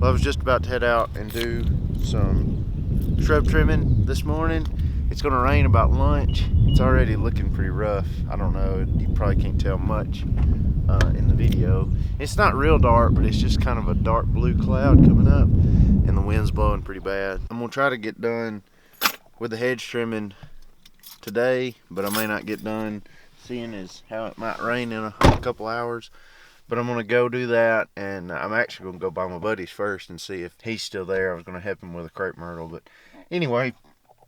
Well, I was just about to head out and do some shrub trimming this morning. It's gonna rain about lunch. It's already looking pretty rough. I don't know, you probably can't tell much in the video. It's not real dark, but it's just kind of a dark blue cloud coming up and the wind's blowing pretty bad. I'm gonna try to get done with the hedge trimming today, but I may not get done, seeing as how it might rain in a couple hours. But I'm gonna go do that, and I'm actually gonna go by my buddy's first and see if he's still there. I was gonna help him with a crepe myrtle, but anyway,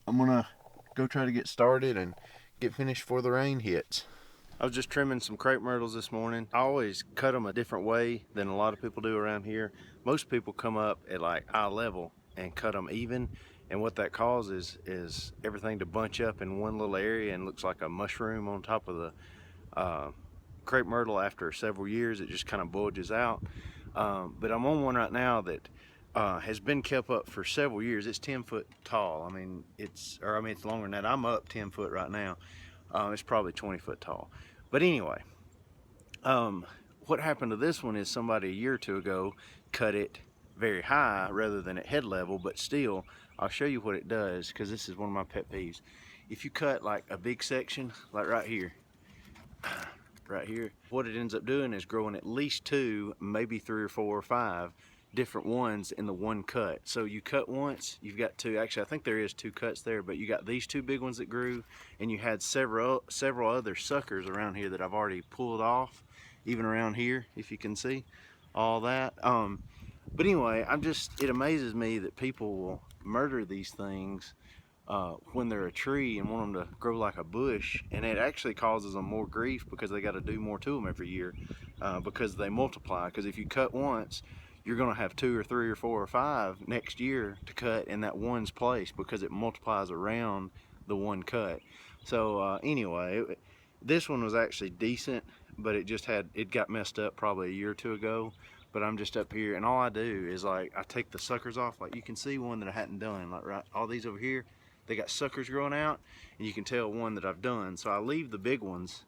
I'm gonna go try to get started and get finished before the rain hits. I was just trimming some crepe myrtles this morning. I always cut them a different way than a lot of people do around here. Most people come up at like eye level and cut them even, and what that causes is everything to bunch up in one little area and looks like a mushroom on top of the crepe myrtle. After several years it just kind of bulges out, but I'm on one right now that has been kept up for several years. It's 10 foot tall. It's longer than that. I'm up 10 foot right now. It's probably 20 foot tall, but anyway, what happened to this one is somebody a year or two ago cut it very high rather than at head level, but still, I'll show you what it does, because this is one of my pet peeves. If you cut like a big section like right here, what it ends up doing is growing at least 2, maybe 3 or 4 or 5 different ones in the one cut. So you cut once, you've got 2. Actually, I think there is 2 cuts there, but you got these 2 big ones that grew, and you had several other suckers around here that I've already pulled off, even around here, if you can see all that. But anyway, it amazes me that people will murder these things when they're a tree and want them to grow like a bush, and it actually causes them more grief because they got to do more to them every year, because they multiply. Because if you cut once, you're going to have 2 or 3 or 4 or 5 next year to cut in that one's place, because it multiplies around the one cut. So anyway, this one was actually decent, but it got messed up probably a year or 2 ago. But I'm just up here, and all I do is I take the suckers off. Like you can see one that I hadn't done, like right, all these over here, they got suckers growing out, and you can tell one that I've done. So I leave the big ones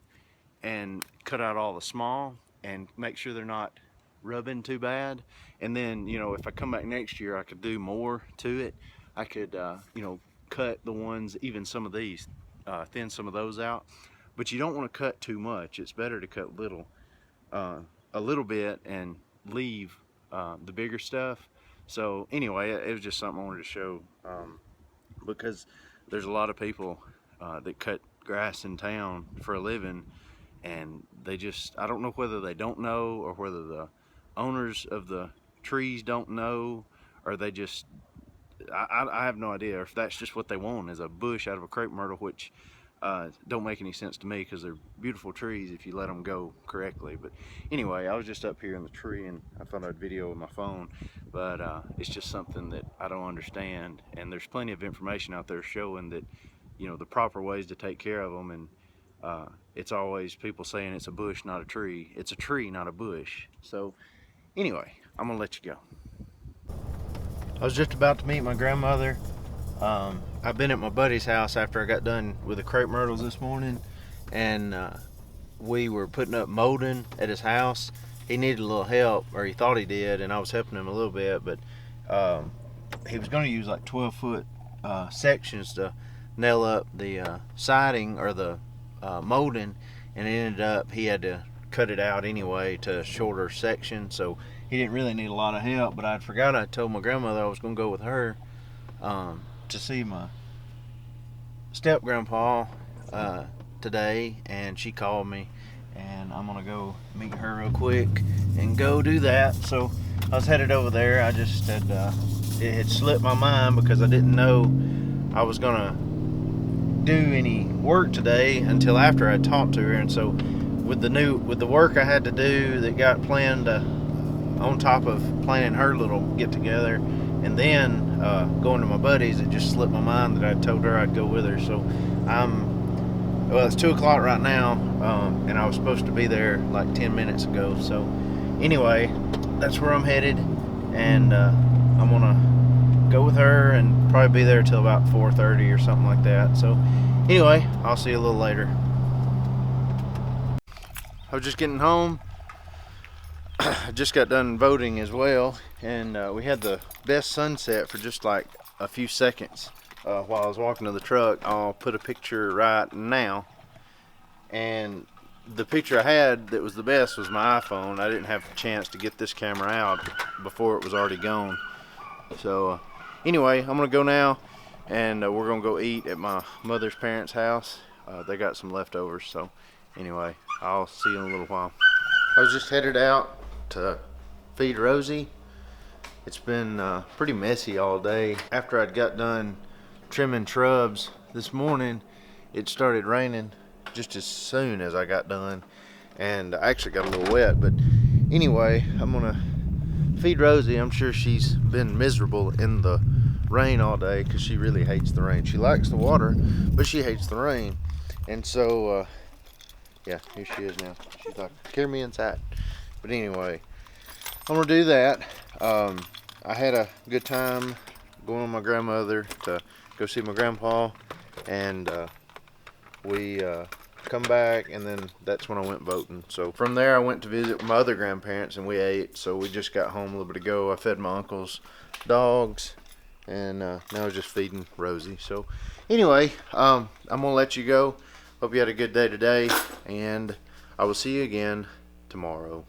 and cut out all the small and make sure they're not rubbing too bad. And then, if I come back next year, I could do more to it. I could, cut the ones, even some of these, thin some of those out. But you don't want to cut too much. It's better to cut a little bit and leave the bigger stuff. So anyway, it was just something I wanted to show, because there's a lot of people that cut grass in town for a living, and I don't know whether they don't know, or whether the owners of the trees don't know, or they just, I have no idea, or if that's just what they want, is a bush out of a crepe myrtle, which don't make any sense to me, because they're beautiful trees if you let them go correctly. But anyway, I was just up here in the tree, and I thought I'd video with my phone, but it's just something that I don't understand, and there's plenty of information out there showing that, the proper ways to take care of them. And it's always people saying it's a bush, not a tree. It's a tree, not a bush. So anyway, I'm gonna let you go. I was just about to meet my grandmother. I've been at my buddy's house after I got done with the crepe myrtles this morning, and we were putting up molding at his house. He needed a little help, or he thought he did, and I was helping him a little bit, but he was going to use like 12-foot sections to nail up the siding, or the molding, and it ended up he had to cut it out anyway to a shorter section, so he didn't really need a lot of help. But I forgot I told my grandmother I was going to go with her to see my step grandpa today, and she called me, and I'm gonna go meet her real quick and go do that. So I was headed over there. I just had it had slipped my mind, because I didn't know I was gonna do any work today until after I talked to her. And so with the work I had to do that got planned on top of planning her little get together, and then going to my buddies, it just slipped my mind that I told her I'd go with her. So it's 2 o'clock right now, and I was supposed to be there like 10 minutes ago. So anyway, that's where I'm headed, and I'm gonna go with her and probably be there till about 4:30 or something like that. So anyway, I'll see you a little later. I was just getting home. I just got done voting as well, and we had the best sunset for just like a few seconds while I was walking to the truck. I'll put a picture right now, and the picture I had that was the best was my iPhone. I didn't have a chance to get this camera out before it was already gone. So anyway, I'm gonna go now, and we're gonna go eat at my mother's parents' house. They got some leftovers, so anyway, I'll see you in a little while. I was just headed out to feed Rosie. It's been pretty messy all day. After I'd got done trimming shrubs this morning, it started raining just as soon as I got done, and I actually got a little wet. But anyway, I'm gonna feed Rosie. I'm sure she's been miserable in the rain all day because she really hates the rain. She likes the water, but she hates the rain. And so yeah, here she is now. She's like, carry me inside. But anyway, I'm gonna do that. I had a good time going with my grandmother to go see my grandpa, and we come back, and then that's when I went voting. So from there I went to visit my other grandparents, and we ate. So we just got home a little bit ago. I fed my uncle's dogs, and now I'm just feeding Rosie. So anyway, I'm gonna let you go. Hope you had a good day today, and I will see you again tomorrow.